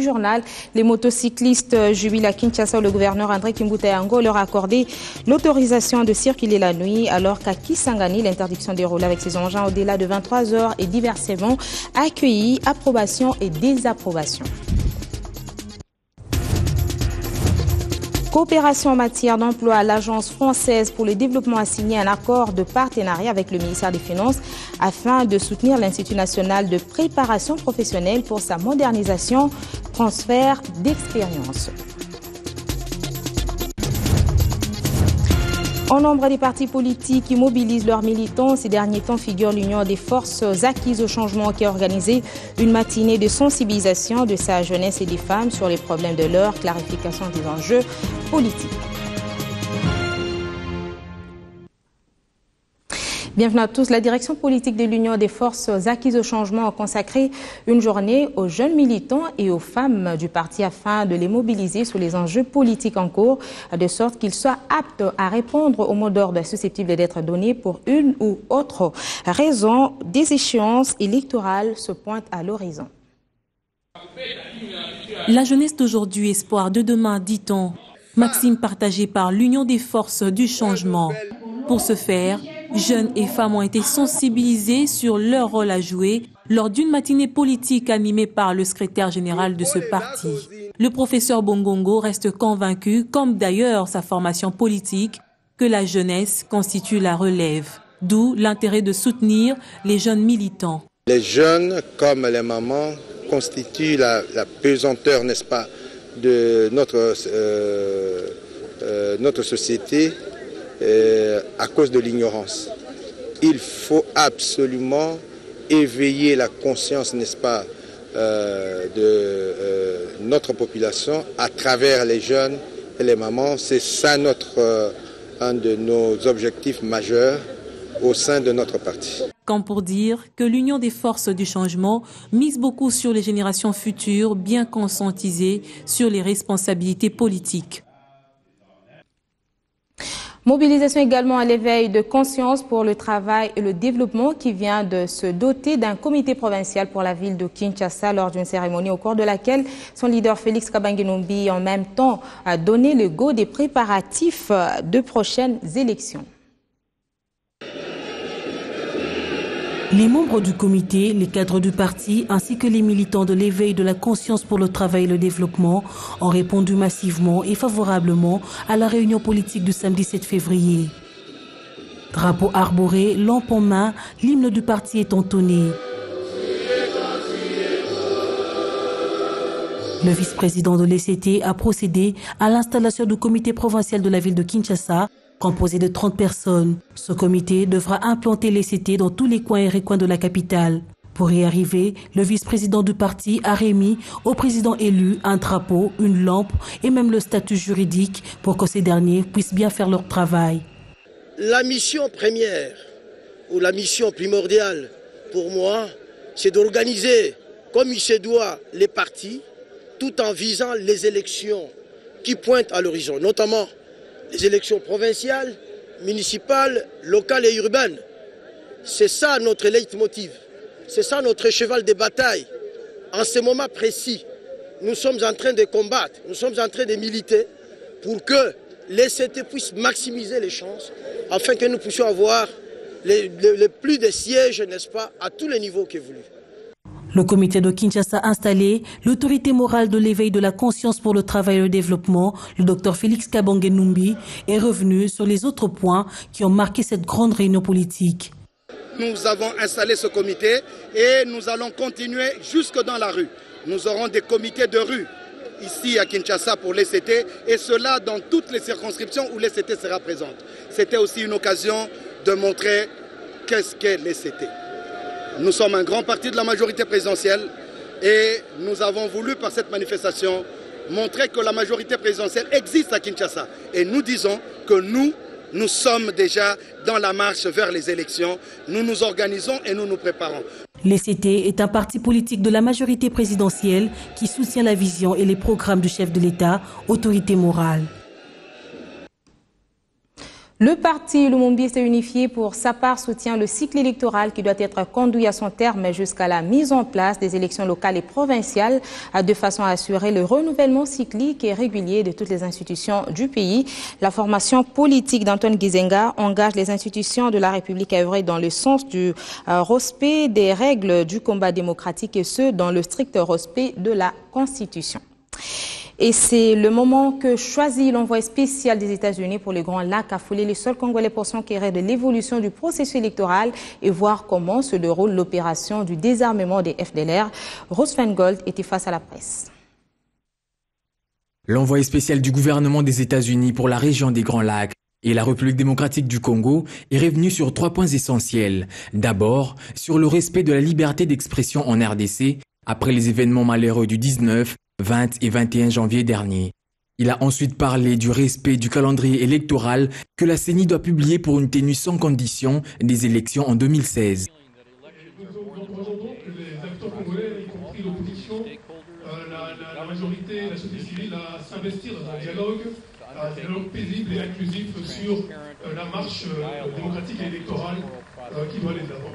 Journal, les motocyclistes jubilent à Kinshasa où le gouverneur André Kimbuta-Yango leur a accordé l'autorisation de circuler la nuit, alors qu'à Kisangani, l'interdiction de rouler avec ses engins au-delà de 23 heures est diversement accueillie, approbation et désapprobation. Coopération en matière d'emploi, l'Agence française pour le développement a signé un accord de partenariat avec le ministère des Finances afin de soutenir l'Institut national de préparation professionnelle pour sa modernisation, transfert d'expérience. En nombre des partis politiques qui mobilisent leurs militants, ces derniers temps figure l'Union des forces acquises au changement qui a organisé une matinée de sensibilisation de sa jeunesse et des femmes sur les problèmes de l'heure, clarification des enjeux politiques. Bienvenue à tous. La direction politique de l'Union des forces acquises au changement a consacré une journée aux jeunes militants et aux femmes du parti afin de les mobiliser sur les enjeux politiques en cours, de sorte qu'ils soient aptes à répondre aux mots d'ordre susceptibles d'être donnés pour une ou autre raison. Des échéances électorales se pointent à l'horizon. La jeunesse d'aujourd'hui, espoir de demain, dit-on. Maxime partagé par l'Union des forces du changement. Pour ce faire, jeunes et femmes ont été sensibilisés sur leur rôle à jouer lors d'une matinée politique animée par le secrétaire général de ce parti. Le professeur Bongongo reste convaincu, comme d'ailleurs sa formation politique, que la jeunesse constitue la relève. D'où l'intérêt de soutenir les jeunes militants. Les jeunes, comme les mamans, constituent la pesanteur, n'est-ce pas, de notre société. À cause de l'ignorance. Il faut absolument éveiller la conscience, n'est-ce pas, de notre population à travers les jeunes et les mamans. C'est ça un de nos objectifs majeurs au sein de notre parti. Comme pour dire que l'Union des forces du changement mise beaucoup sur les générations futures, bien conscientisées sur les responsabilités politiques. Mobilisation également à l'éveil de conscience pour le travail et le développement qui vient de se doter d'un comité provincial pour la ville de Kinshasa lors d'une cérémonie au cours de laquelle son leader Félix Kabange-Numbi en même temps a donné le go des préparatifs de prochaines élections. Les membres du comité, les cadres du parti ainsi que les militants de l'éveil de la conscience pour le travail et le développement ont répondu massivement et favorablement à la réunion politique du samedi 7 février. Drapeau arboré, lampe en main, l'hymne du parti est entonné. Le vice-président de l'ECT a procédé à l'installation du comité provincial de la ville de Kinshasa, composé de 30 personnes. Ce comité devra implanter l'ECT dans tous les coins et recoins de la capitale. Pour y arriver, le vice-président du parti a remis au président élu un drapeau, une lampe et même le statut juridique pour que ces derniers puissent bien faire leur travail. La mission première ou la mission primordiale pour moi, c'est d'organiser comme il se doit les partis tout en visant les élections qui pointent à l'horizon, notamment les élections provinciales, municipales, locales et urbaines. C'est ça notre leitmotiv, c'est ça notre cheval de bataille. En ce moment précis, nous sommes en train de combattre, nous sommes en train de militer pour que l'ECT puisse maximiser les chances afin que nous puissions avoir le plus de sièges, n'est-ce pas, à tous les niveaux que voulu. Le comité de Kinshasa installé, l'autorité morale de l'éveil de la conscience pour le travail et le développement, le docteur Félix Kabange-Numbi, est revenu sur les autres points qui ont marqué cette grande réunion politique. Nous avons installé ce comité et nous allons continuer jusque dans la rue. Nous aurons des comités de rue ici à Kinshasa pour l'ECT et cela dans toutes les circonscriptions où l'ECT sera présente. C'était aussi une occasion de montrer qu'est-ce qu'est l'ECT. Nous sommes un grand parti de la majorité présidentielle et nous avons voulu par cette manifestation montrer que la majorité présidentielle existe à Kinshasa. Et nous disons que nous sommes déjà dans la marche vers les élections. Nous nous organisons et nous nous préparons. L'ECT est un parti politique de la majorité présidentielle qui soutient la vision et les programmes du chef de l'État, autorité morale. Le parti Lumumbi s'est unifié pour sa part soutient le cycle électoral qui doit être conduit à son terme jusqu'à la mise en place des élections locales et provinciales de façon à assurer le renouvellement cyclique et régulier de toutes les institutions du pays. La formation politique d'Antoine Gizenga engage les institutions de la République à œuvrer dans le sens du respect des règles du combat démocratique et ce, dans le strict respect de la Constitution. Et c'est le moment que choisit l'envoyé spécial des États-Unis pour les Grands Lacs à fouler les sols congolais pour s'enquérir de l'évolution du processus électoral et voir comment se déroule l'opération du désarmement des FDLR. Rose Feingold était face à la presse. L'envoyé spécial du gouvernement des États-Unis pour la région des Grands Lacs et la République démocratique du Congo est revenu sur 3 points essentiels. D'abord, sur le respect de la liberté d'expression en RDC après les événements malheureux du 19, 20 et 21 janvier dernier. Il a ensuite parlé du respect du calendrier électoral que la CENI doit publier pour une tenue sans condition des élections en 2016. Nous encourageons donc les acteurs congolais, y compris l'opposition, la majorité, la société civile, à s'investir dans un dialogue paisible et inclusif sur la marche démocratique et électorale qui doit aller de l'avant.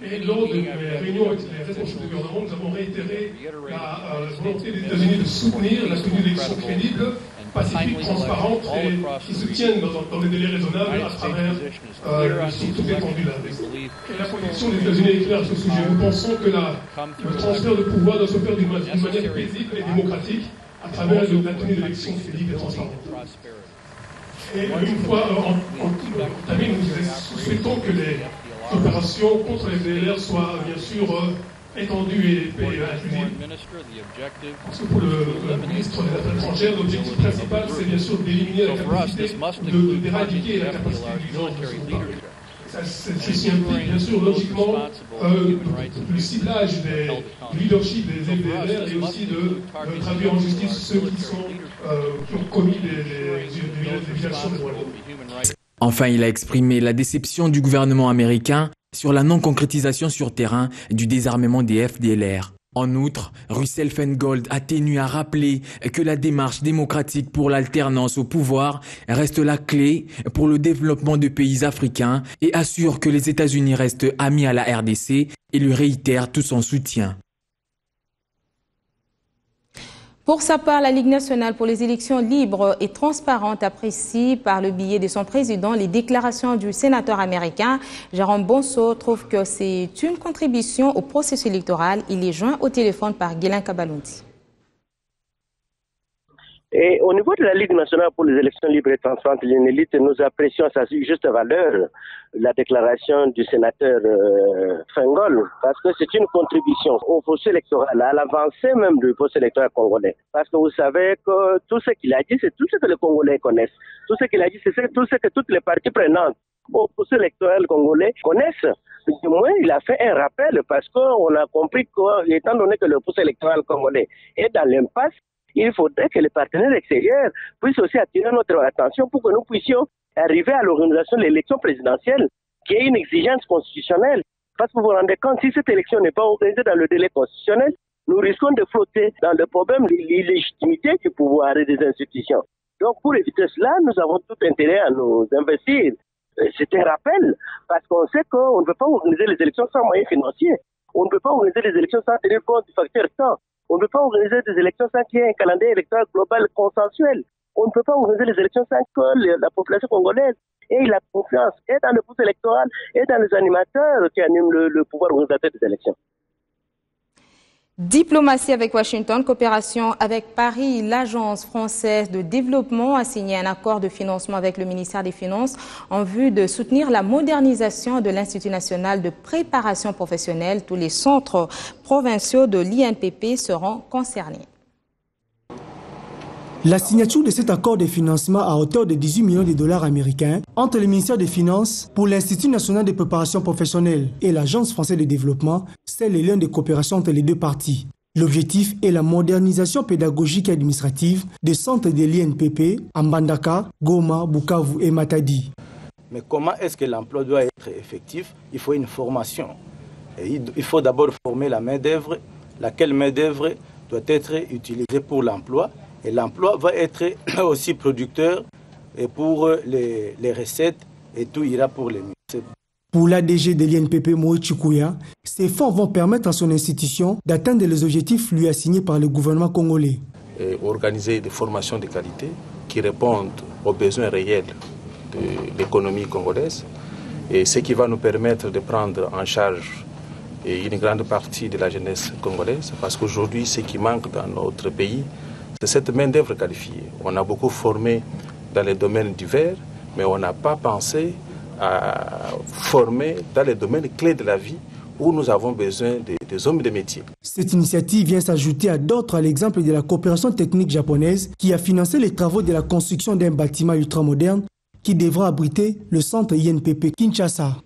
Et lors de mes réunions avec les responsables du gouvernement, nous avons réitéré la volonté des États-Unis de soutenir la tenue d'élections crédibles, pacifiques, transparentes et qui se tiennent dans des délais raisonnables à travers toute l'étendue de la RDC. Et la position des États-Unis est claire sur ce sujet. Nous pensons que le transfert de pouvoir doit se faire d'une manière paisible et démocratique à travers la tenue d'élections crédibles et transparentes. Et une fois entamées, nous souhaitons que les opérations contre les FDLR soient bien sûr étendues et inclusives. Parce que pour le ministre des Affaires étrangères, l'objectif principal, c'est bien sûr d'éliminer la capacité, d'éradiquer la capacité du genre de ce groupe. Ceci implique bien sûr logiquement le ciblage du leadership des FDLR et aussi de traduire en justice ceux qui ont commis des violations des droits de l'homme. Enfin, il a exprimé la déception du gouvernement américain sur la non-concrétisation sur terrain du désarmement des FDLR. En outre, Russell Feingold a tenu à rappeler que la démarche démocratique pour l'alternance au pouvoir reste la clé pour le développement de pays africains et assure que les États-Unis restent amis à la RDC et lui réitère tout son soutien. Pour sa part, la Ligue nationale pour les élections libres et transparentes apprécie par le biais de son président les déclarations du sénateur américain. Jérôme Bonso trouve que c'est une contribution au processus électoral. Il est joint au téléphone par Guélin Kabalundi. Et au niveau de la Ligue nationale pour les élections libres et transparentes, l'UNELIT, nous apprécions à sa juste valeur la déclaration du sénateur Feingold, parce que c'est une contribution au processus électoral, à l'avancée même du processus électoral congolais. Parce que vous savez que tout ce qu'il a dit, c'est tout ce que les Congolais connaissent. Tout ce qu'il a dit, c'est tout ce que toutes les parties prenantes au processus électoral congolais connaissent. Du moins, il a fait un rappel, parce qu'on a compris qu'étant donné que le processus électoral congolais est dans l'impasse, il faudrait que les partenaires extérieurs puissent aussi attirer notre attention pour que nous puissions arriver à l'organisation de l'élection présidentielle, qui est une exigence constitutionnelle. Parce que vous vous rendez compte, si cette élection n'est pas organisée dans le délai constitutionnel, nous risquons de flotter dans le problème de l'illégitimité du pouvoir et des institutions. Donc pour éviter cela, nous avons tout intérêt à nous investir. C'est un rappel, parce qu'on sait qu'on ne peut pas organiser les élections sans moyens financiers. On ne peut pas organiser les élections sans tenir compte du facteur temps. On ne peut pas organiser des élections sans qu'il y ait un calendrier électoral global consensuel. On ne peut pas organiser les élections sans que la population congolaise ait la confiance et dans le processus électoral et dans les animateurs qui animent le pouvoir organisateur des élections. Diplomatie avec Washington, coopération avec Paris. L'Agence française de développement a signé un accord de financement avec le ministère des Finances en vue de soutenir la modernisation de l'Institut national de préparation professionnelle. Tous les centres provinciaux de l'INPP seront concernés. La signature de cet accord de financement à hauteur de 18 millions de dollars américains entre le ministère des Finances pour l'Institut national de préparation professionnelle et l'Agence française de développement scelle les liens de coopération entre les deux parties. L'objectif est la modernisation pédagogique et administrative des centres de l'INPP à Mbandaka, Goma, Bukavu et Matadi. Mais comment est-ce que l'emploi doit être effectif? Il faut une formation. Et il faut d'abord former la main-d'œuvre, laquelle main-d'œuvre doit être utilisée pour l'emploi. Et l'emploi va être aussi producteur et pour les recettes, et tout ira pour les mieux. Pour l'ADG de l'INPP Moïse Chikouya, ces fonds vont permettre à son institution d'atteindre les objectifs lui assignés par le gouvernement congolais. Et organiser des formations de qualité qui répondent aux besoins réels de l'économie congolaise, et ce qui va nous permettre de prendre en charge une grande partie de la jeunesse congolaise, parce qu'aujourd'hui, ce qui manque dans notre pays, c'est cette main-d'œuvre qualifiée. On a beaucoup formé dans les domaines divers, mais on n'a pas pensé à former dans les domaines clés de la vie où nous avons besoin des hommes de métier. Cette initiative vient s'ajouter à d'autres, à l'exemple de la coopération technique japonaise qui a financé les travaux de la construction d'un bâtiment ultramoderne qui devra abriter le centre INPP Kinshasa.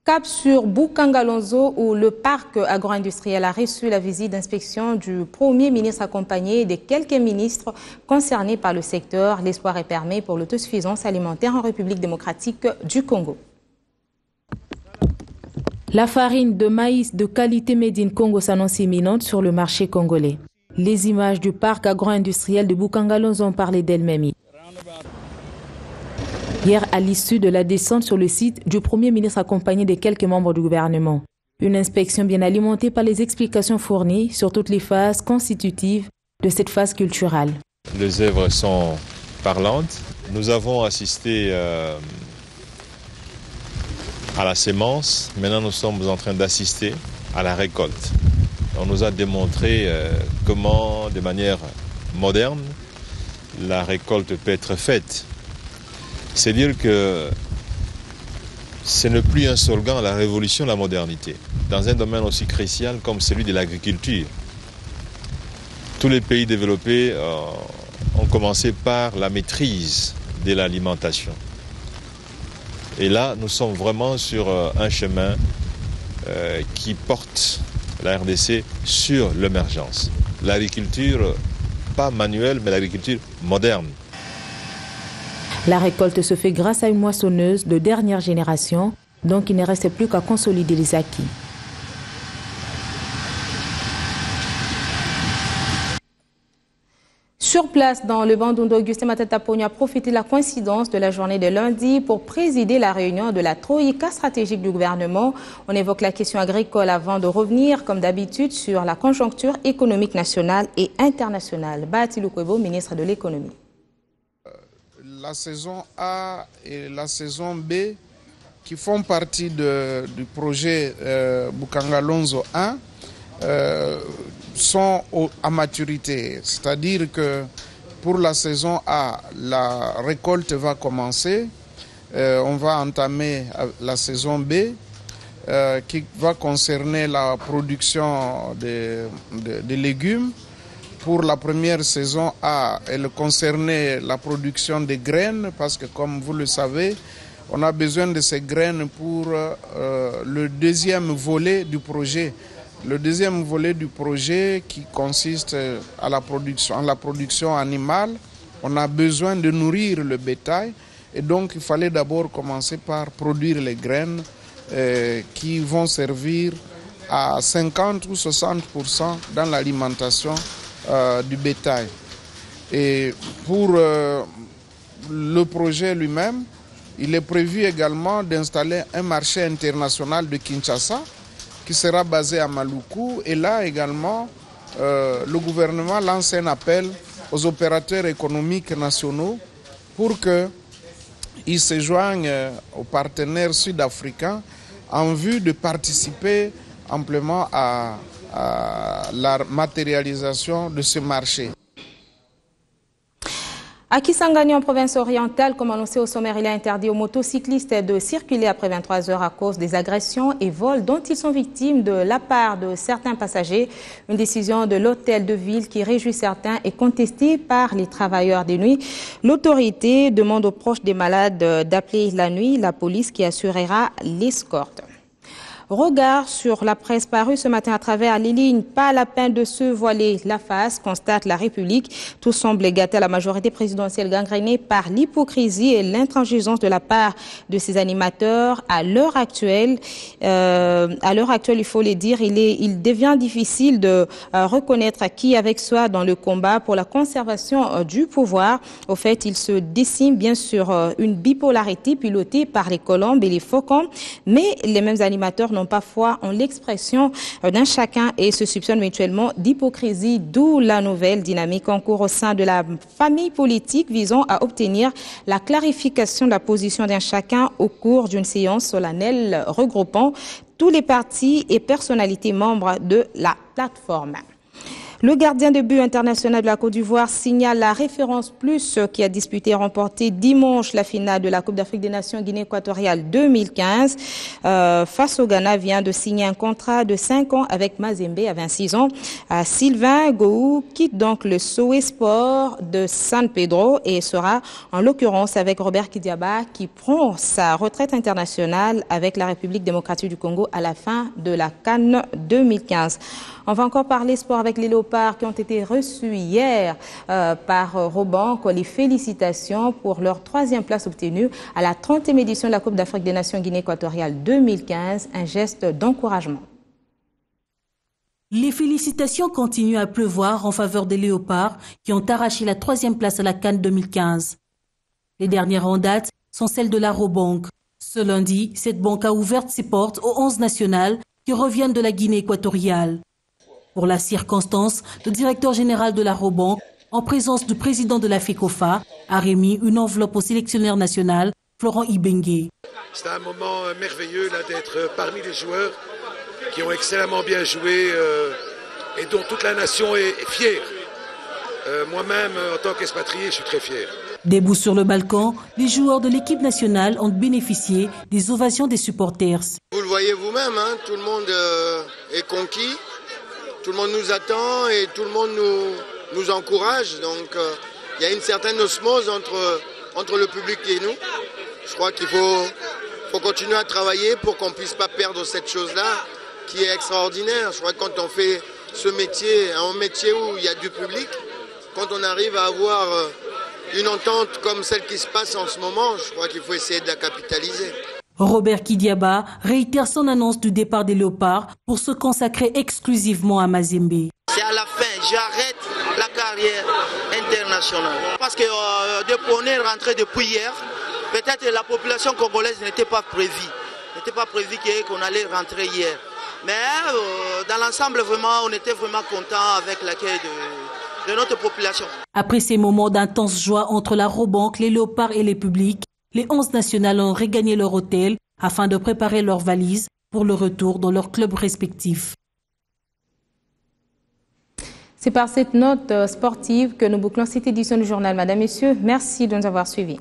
Cap sur Bukangalonzo, où le parc agro-industriel a reçu la visite d'inspection du Premier ministre accompagné de quelques ministres concernés par le secteur. L'espoir est permis pour l'autosuffisance alimentaire en République démocratique du Congo. La farine de maïs de qualité Made in Congo s'annonce imminente sur le marché congolais. Les images du parc agro-industriel de Bukangalonzo ont parlé d'elles-mêmes. Hier, à l'issue de la descente sur le site du Premier ministre accompagné de quelques membres du gouvernement. Une inspection bien alimentée par les explications fournies sur toutes les phases constitutives de cette phase culturelle. Les œuvres sont parlantes. Nous avons assisté à la sémence. Maintenant, nous sommes en train d'assister à la récolte. On nous a démontré comment, de manière moderne, la récolte peut être faite. C'est dire que ce n'est plus un slogan, la révolution, la modernité. Dans un domaine aussi crucial comme celui de l'agriculture, tous les pays développés ont commencé par la maîtrise de l'alimentation. Et là, nous sommes vraiment sur un chemin qui porte la RDC sur l'émergence. L'agriculture, pas manuelle, mais l'agriculture moderne. La récolte se fait grâce à une moissonneuse de dernière génération, donc il ne reste plus qu'à consolider les acquis. Sur place, dans le Bandundu, Augustin Matata Pogna a profité de la coïncidence de la journée de lundi pour présider la réunion de la Troïka stratégique du gouvernement. On évoque la question agricole avant de revenir, comme d'habitude, sur la conjoncture économique nationale et internationale. Batilou Kwebo, ministre de l'économie. La saison A et la saison B, qui font partie du projet Bukangalonzo 1, sont à maturité. C'est-à-dire que pour la saison A, la récolte va commencer. On va entamer la saison B, qui va concerner la production de légumes. Pour la première saison A, elle concernait la production de graines, parce que comme vous le savez, on a besoin de ces graines pour le deuxième volet du projet. Le deuxième volet du projet qui consiste à la production animale. On a besoin de nourrir le bétail et donc il fallait d'abord commencer par produire les graines qui vont servir à 50 ou 60% dans l'alimentation du bétail. Et pour le projet lui-même, il est prévu également d'installer un marché international de Kinshasa qui sera basé à Maluku. Et là également, le gouvernement lance un appel aux opérateurs économiques nationaux pour qu'ils se joignent aux partenaires sud-africains en vue de participer amplement à la matérialisation de ce marché. À Kisangani, en province orientale, comme annoncé au sommaire, il est interdit aux motocyclistes de circuler après 23 heures à cause des agressions et vols dont ils sont victimes de la part de certains passagers. Une décision de l'hôtel de ville qui réjouit certains est contestée par les travailleurs des nuits. L'autorité demande aux proches des malades d'appeler la nuit la police qui assurera l'escorte. Regard sur la presse parue ce matin à travers les lignes. Pas la peine de se voiler la face, constate la République. Tout semble gâter à la majorité présidentielle gangrénée par l'hypocrisie et l'intransigeance de la part de ses animateurs. À l'heure actuelle, il faut le dire, il devient difficile de reconnaître qui avec soi dans le combat pour la conservation du pouvoir. Au fait, il se dessine bien sûr une bipolarité pilotée par les colombes et les faucons, mais les mêmes animateurs n'ont pas foi en l'expression d'un chacun et se soupçonnent mutuellement d'hypocrisie, d'où la nouvelle dynamique en cours au sein de la famille politique visant à obtenir la clarification de la position d'un chacun au cours d'une séance solennelle regroupant tous les partis et personnalités membres de la plateforme. Le gardien de but international de la Côte d'Ivoire signale la référence plus qui a disputé et remporté dimanche la finale de la Coupe d'Afrique des Nations Guinée équatoriale 2015. Face au Ghana, vient de signer un contrat de 5 ans avec Mazembe à 26 ans. Sylvain Gou quitte donc le Sowe Sport de San Pedro et sera en l'occurrence avec Robert Kidiaba qui prend sa retraite internationale avec la République démocratique du Congo à la fin de la CAN 2015. On va encore parler sport avec les Léopards qui ont été reçus hier par Robank. Les félicitations pour leur 3e place obtenue à la 30e édition de la Coupe d'Afrique des Nations Guinée équatoriale 2015. Un geste d'encouragement. Les félicitations continuent à pleuvoir en faveur des Léopards qui ont arraché la 3e place à la CAN 2015. Les dernières en date sont celles de la Robank. Ce lundi, cette banque a ouvert ses portes aux 11 nationales qui reviennent de la Guinée équatoriale. Pour la circonstance, le directeur général de la Robank, en présence du président de la FECOFA, a remis une enveloppe au sélectionneur national, Florent Ibengue. C'est un moment merveilleux d'être parmi les joueurs qui ont excellemment bien joué et dont toute la nation est fière. Moi-même, en tant qu'expatrié, je suis très fier. Debout sur le balcon, les joueurs de l'équipe nationale ont bénéficié des ovations des supporters. Vous le voyez vous-même, hein, tout le monde est conquis. Tout le monde nous attend et tout le monde nous encourage. Donc il y a une certaine osmose entre le public et nous. Je crois qu'il faut continuer à travailler pour qu'on ne puisse pas perdre cette chose-là qui est extraordinaire. Je crois que quand on fait ce métier, un métier où il y a du public, quand on arrive à avoir une entente comme celle qui se passe en ce moment, je crois qu'il faut essayer de la capitaliser. Robert Kidiaba réitère son annonce du départ des Léopards pour se consacrer exclusivement à Mazembe. C'est à la fin, j'arrête la carrière internationale. Parce que depuis on est rentré depuis hier, peut-être la population congolaise n'était pas prévue. N'était pas prévu qu'on allait rentrer hier. Mais dans l'ensemble, vraiment, on était vraiment content avec l'accueil de notre population. Après ces moments d'intense joie entre la Robank, les Léopards et les publics, les 11 nationales ont regagné leur hôtel afin de préparer leurs valises pour le retour dans leurs clubs respectifs. C'est par cette note sportive que nous bouclons cette édition du journal. Madame, Messieurs, merci de nous avoir suivis.